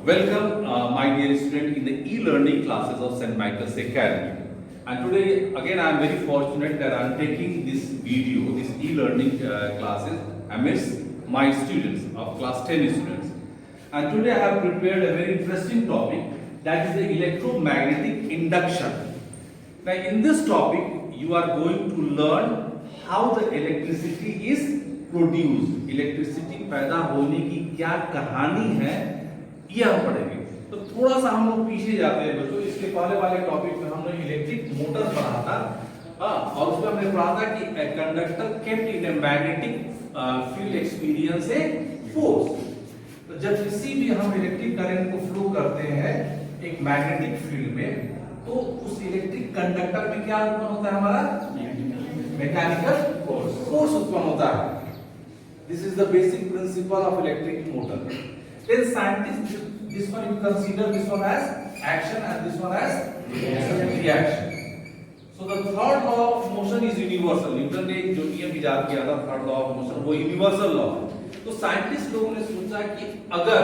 Welcome, my dear student, in the e-learning classes of St. Michael's Academy. And today, again, I am very fortunate that I am taking this video, this e-learning classes amidst my students of class 10 students. And today I have prepared a very interesting topic, that is the electromagnetic induction. Now, in this topic, you are going to learn how the electricity is produced. Electricity पैदा होने की क्या कहानी है, ये हम पढ़ेंगे। तो थोड़ा सा हम लोग पीछे जाते हैं बच्चों। इसके पहले वाले टॉपिक में हमने इलेक्ट्रिक मोटर पढ़ा था, और उसमें हमने पढ़ा था कि a conductor kept in a magnetic field experience a force। तो जब किसी भी हम इलेक्ट्रिक करंट को फ्लो करते हैं एक मैग्नेटिक फील्ड में, तो उस इलेक्ट्रिक कंडक्टर में क्या उत्पन्न होता है, हमारा मैकेनिकल फोर्स उत्पन्न होता है। This is the basic principle of electric motor. Then scientists, this one you consider this one as action and this one as reaction. So the third law of motion is universal. Newton ने जो नियम इजाद किया था third law of motion, वो universal law है। तो scientist लोगों ने सोचा कि अगर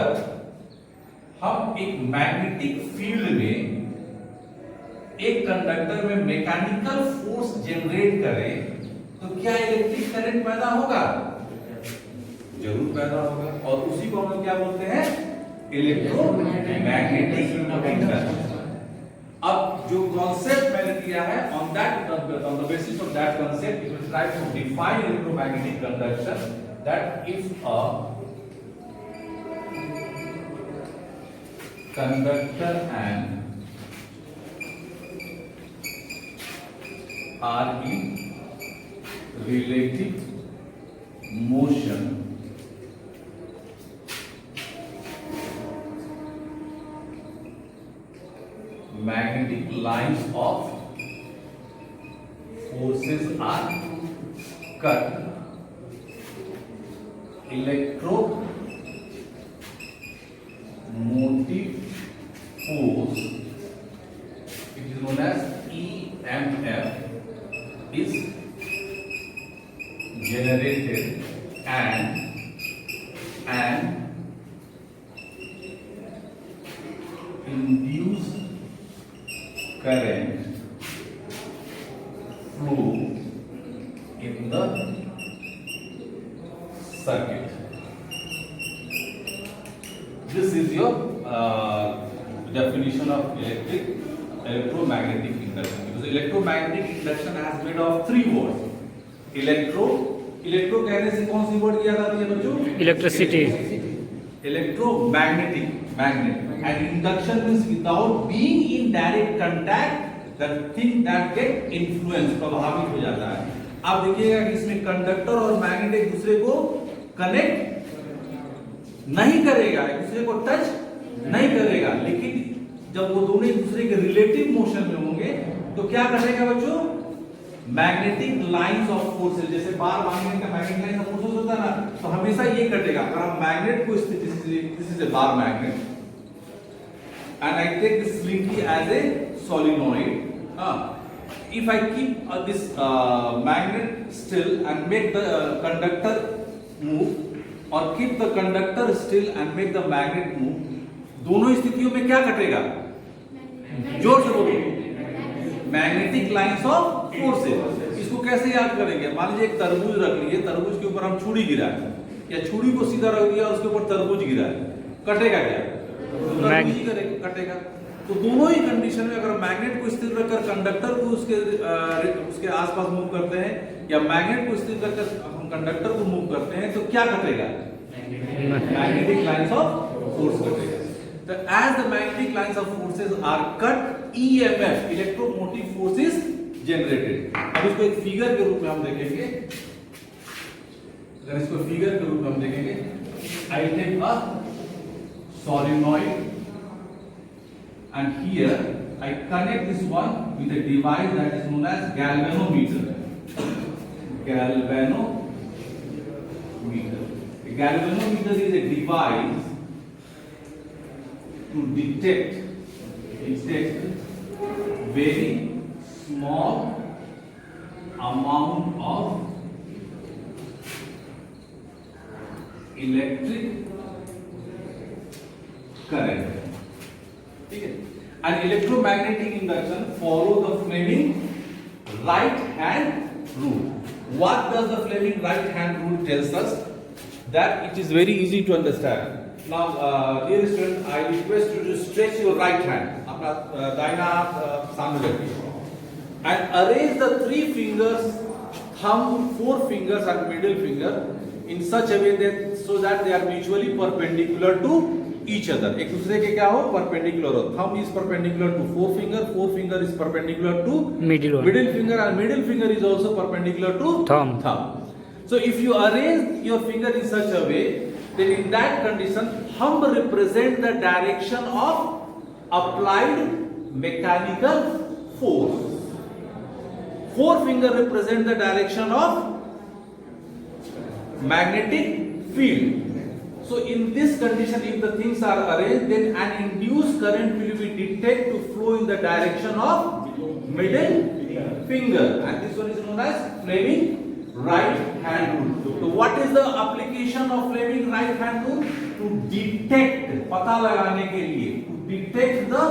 हम एक मैग्नेटिक फील्ड में एक कंडक्टर में मैकेनिकल फोर्स जनरेट करें तो क्या इलेक्ट्रिक करंट पैदा होगा? जरूर पैदा होगा। और उसी को हम क्या बोलते हैं? Electromagnetic induction. अब जो कॉन्सेप्ट मैंने दिया है, on the basis of that concept we will try to define electromagnetic conduction, that if a conductor and are in relative motion, magnetic lines of forces are cut, electromotive force, it is known as EMF, is generated and induced current flow in the circuit. This is your definition of electromagnetic induction. Because electromagnetic induction has made of three words. Electro कहने से कौन सी word याद आती है बच्चों? Electricity. Electromagnetic, magnet, and induction means without being in direct contact the thing that get influence, प्रभावित हो जाता है। आप देखिएगा कि इसमें कंडक्टर और मैग्नेट एक दूसरे को कनेक्ट नहीं करेगा, एक दूसरे को टच नहीं करेगा, लेकिन जब वो दोनों एक दूसरे के रिलेटिव मोशन में होंगे तो क्या करेगा बच्चों? मैग्नेटिक लाइंस ऑफ फोर्सेस, जैसे बार मैग्नेट का मैग्नेटिक लाइंस ऑफ फोर्सेस होता है ना, तो हमेशा ये कटेगा। अगर हम मैग्नेट को this is a bar magnet and I take this slinky as a solenoid, if I keep this magnet still and make the conductor move और keep the conductor still and make the magnet move, दोनों स्थितियों में क्या कटेगा? जोर से बोलो। Magnetic lines of forces. इसको कैसे याद करेंगे? मान लीजिए एक तरबूज रख लिए, तरबूज के ऊपर हम छुरी गिराए या छुरी को सीधा रख दिया और उसके ऊपर तरबूज गिराए, कटेगा क्या? तरबूज ही कटेगा। तो दोनों ही कंडीशन में अगर मैग्नेट को स्थिर रखकर कंडक्टर को उसके आसपास मूव करते हैं या मैग्नेट को स्थिर रखकर हम कंडक्टर को मूव करते हैं तो क्या कटेगा? मैग्नेटिक लाइंस ऑफ फोर्स कटेगा। So as the magnetic lines of forces are cut, EMF, electromotive force is generated. अब इसको एक फिगर के रूप में हम देखेंगे। अगर इसको फिगर के रूप में हम देखेंगे, I take a solenoid and here I connect this one with a device that is known as galvanometer. Galvanometer. A galvanometer is a device to detect very small amount of electric current. ठीक है? An electromagnetic induction follow the Fleming right hand rule. What does the Fleming right hand rule tells us? That it is very easy to understand. Now, dear student, I request you to stretch your right hand. अपना दाहिना हाथ सामने रखिए. And arrange the three fingers, thumb, four fingers, and middle finger in such a way that so that they are mutually perpendicular to each other. एक दूसरे के क्या हो? Perpendicular हो. Thumb is perpendicular to forefinger is perpendicular to middle finger, and middle finger is also perpendicular to thumb. So if you arrange your finger in such a way, then in that condition, thumb represent the direction of applied mechanical force. Forefinger represent the direction of magnetic field. So in this condition, if the things are arranged, then an induced current will be detected to flow in the direction of middle finger, and this one is known as Fleming right hand rule. So what is the application of Fleming right hand rule? To detect, पता लगाने के लिए, to detect the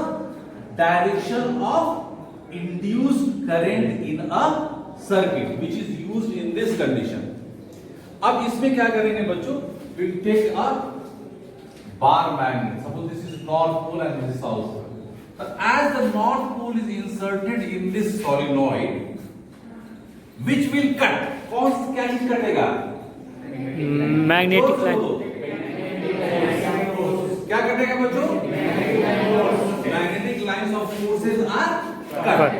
direction of induced current in a circuit, which is used in this condition. अब इसमें क्या करेंगे बच्चों? We will take a bar magnet. Suppose this is north pole and this is south pole. As the north pole is inserted in this solenoid, which will cut? कौन सी क्या चीज कटेगा? Magnetic line. क्या कटेगा बच्चों? Magnetic lines of forces are cut.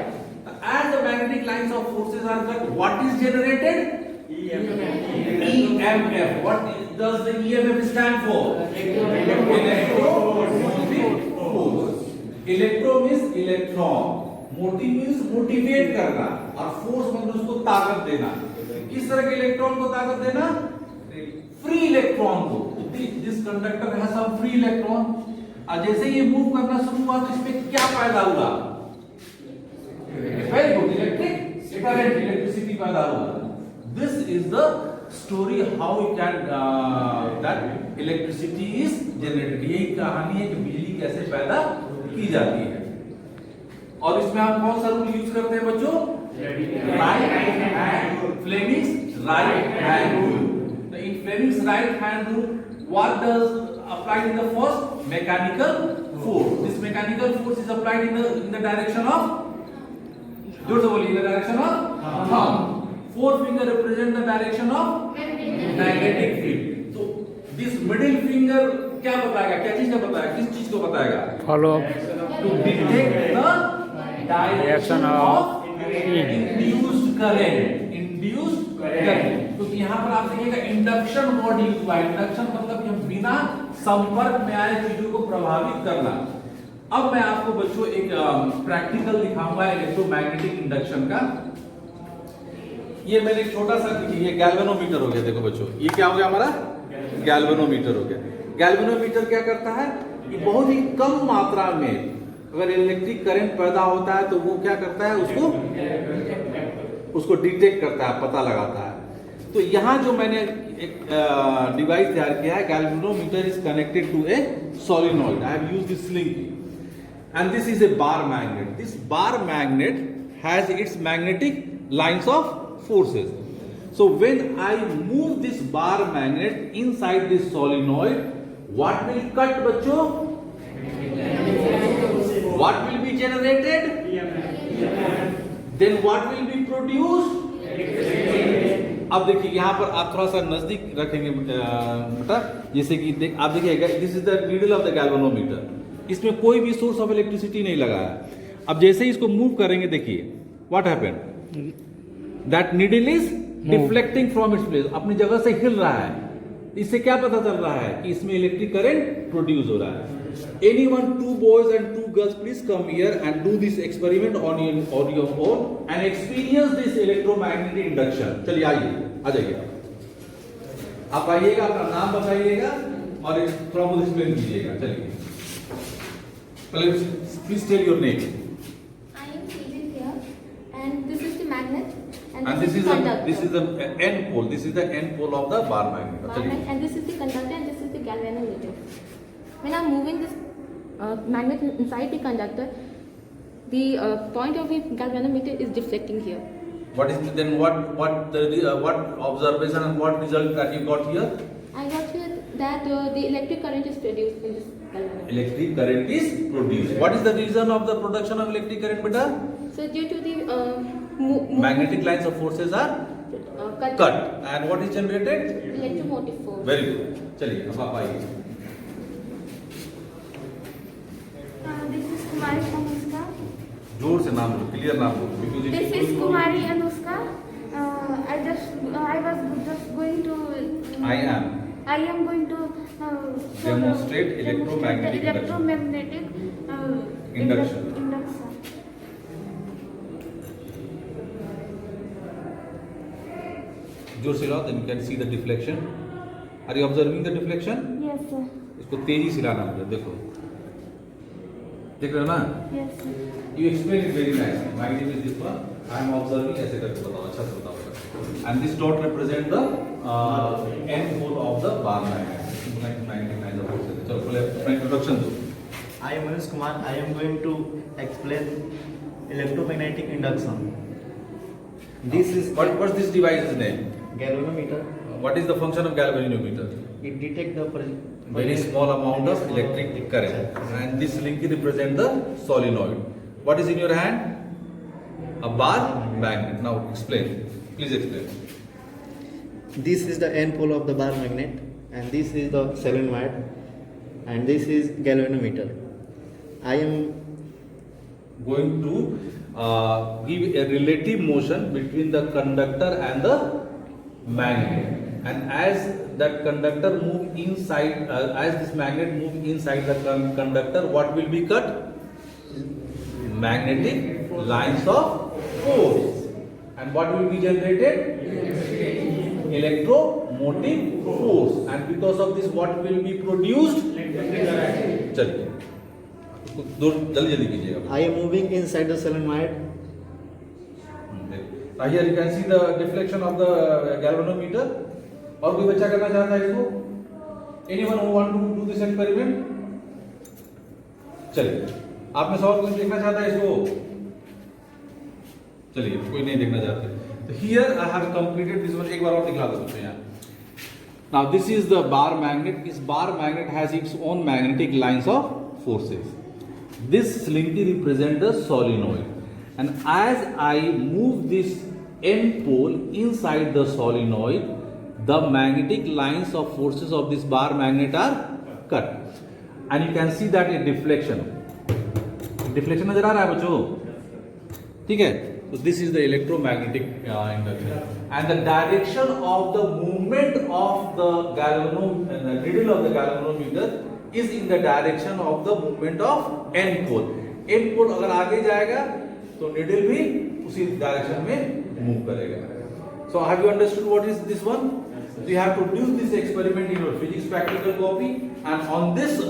As the magnetic lines of forces are cut, what is generated? EMF. What does the EMF stand for? Electromotive force. Electro means electron. Motive means motivate करना, और force मतलब उसको ताकत देना. किस तरह के electron को ताकत देना? फ्री इलेक्ट्रॉन को. This conductor has some free electron. और जैसे ये मूव करना शुरू हुआ तो इसमें क्या पैदा हुआ? Very good. Electric current, electricity पैदा हुआ. This is the story how we can that electricity is generated. यही कहानी है कि बिजली कैसे पैदा की जाती है. और इसमें आप कौन सा रूल यूज करते हैं बच्चों? Right hand, Fleming's right hand rule. In Fleming's right hand rule, what does applied in the first? Mechanical force. This mechanical force is applied in the direction of, जोर से बोलिए, in the direction of thumb. Forefinger represent the direction of magnetic field. So this middle finger क्या बताएगा? क्या चीज का बताएगा? किस चीज को बताएगा? Follow To detect the direction of induced current. Induced current. तो यहाँ पर आप देखिएगा इंडक्शन वर्ड यूज हुआ. इंडक्शन मतलब कि बिना संपर्क में आए चीजों को प्रभावित करना. अब मैं आपको बच्चों एक प्रैक्टिकल दिखाऊंगा इलेक्ट्रोमैग्नेटिक इंडक्शन का. ये मैंने एक छोटा सा देखिए, ये गैल्वेनोमीटर हो गया. देखो बच्चों, ये क्या हो गया हमारा? गैल्वेनोमीटर हो गया. गैल्वेनोमीटर क्या करता है? ये बहुत ही कम मात्रा में अगर इलेक्ट्रिक करंट पैदा होता है तो वो क्या करता है? उसको डिटेक्ट करता है, पता लगाता है. तो यहाँ जो मैंने एक डिवाइस तैयार किया है, galvanometer is connected to a solenoid. I have used this sling and this is a bar magnet. This bar magnet has its magnetic lines of forces. So when I move this bar magnet inside this solenoid, what will cut बच्चों? What will be generated? Then what will be produced? अब देखिए यहाँ पर आप थोड़ा सा नजदीक रखेंगे बेटा, जैसे कि आप देखिएगा, this is the needle of the galvanometer. इसमें कोई भी सोर्स ऑफ इलेक्ट्रिसिटी नहीं लगा है. अब जैसे ही इसको मूव करेंगे, देखिए what happened? That needle is deflecting from its place. अपनी जगह से हिल रहा है. इससे क्या पता चल रहा है? कि इसमें इलेक्ट्रिक करंट प्रोड्यूस हो रहा है. Anyone, 2 boys and 2 girls, please come here and do this experiment on your own and experience this electromagnetic induction. चलिए आइए, आ जाइए. आप आइएगा, अपना नाम बताइएगा और थोड़ा बहुत एक्सप्लेन कीजिएगा. चलिए, please tell your name. I am seated here, and this is the magnet. And this is the end pole. This is the end pole of the bar magnet. And this is the conductor, and this is the galvanometer. When I'm moving this magnet inside the conductor, the point of the galvanometer is deflecting here. What is then what observation and what result that you got here? I got here that the electric current is produced in this galvanometer. Electric current is produced. What is the reason of the production of electric current, beta? So due to the Magnetic lines of forces are cut. And what is generated? electromotive force. Very good. चलिए अब आप आइए. This is Kumari Anushka. जोर से नाम लो, clear नाम लो. Because it This is Kumari Anushka. I was just going to. I am I am going to Demonstrate electromagnetic induction. electromagnetic Induction. induction. जोर से लाओ. Then you can see the deflection. Are you observing the deflection? Yes, sir. इसको तेजी से लाना मुझे. देखो. देख रहे हो ना? Yes, sir. You explain it very nicely. My name is this one. I am observing. ऐसे करके बताओ. अच्छा से बताओ. And this dot represent the end pole of the bar magnet. चलो पहले अपना introduction दो. I am Manish Kumar. I am going to explain electromagnetic induction. This is What's this device's name? galvanometer. What is the function of galvanometer? It detects the Very small amount of electric current. And this link represent the solenoid. What is in your hand? A bar magnet. Now explain. Please explain. This is the end pole of the bar magnet, and this is the solenoid, and this is galvanometer. I am Going to give a relative motion between the conductor and the magnet. And as that conductor move inside, as this magnet move inside the conductor, what will be cut? Magnetic lines of force. And what will be generated? Electromotive force. And because of this, what will be produced? चलिए जल्दी जल्दी कीजिएगा. I am moving inside the solenoid. Here you can see the deflection of the galvanometer. और कोई बच्चा करना चाहता है इसको? Anyone who want to do this experiment? चलिए. आप में से और कोई देखना चाहता है इसको? चलिए, कोई नहीं देखना चाहते. So here I have completed this one. एक बार और दिखला दो मुझे यहाँ. Now this is the bar magnet. This bar magnet has its own magnetic lines of forces. This slinky represents the solenoid. And as I move this end pole inside the solenoid, the magnetic lines of forces of this bar magnet are cut. And you can see that a deflection. Deflection नजर आ रहा है बच्चों? ठीक है? So this is the electromagnetic induction. And the direction of the movement of the needle of the galvanometer is in the direction of the movement of end pole. End pole अगर आगे जाएगा तो needle भी उसी direction में move करेगा. So have you understood what is this one? So you have to do this experiment in your physics practical copy, and on this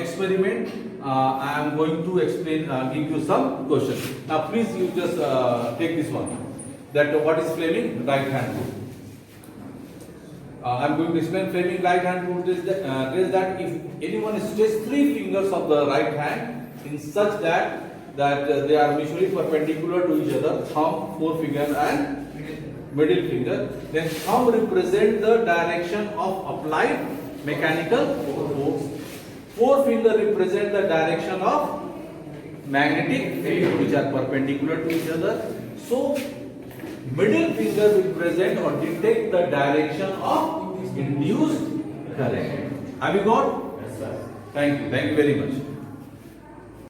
experiment I am going to explain, give you some questions. Now please you just take this one. That what is Fleming right hand rule? I am going to explain Fleming right hand rule is that if anyone stretches 3 fingers of the right hand in such that they are mutually perpendicular to each other, thumb, forefinger and middle finger, then thumb represent the direction of applied mechanical force. Forefinger represent the direction of magnetic field which are perpendicular to each other. So middle finger represent or detect the direction of induced current. Have you got? Yes, sir. Thank you very much.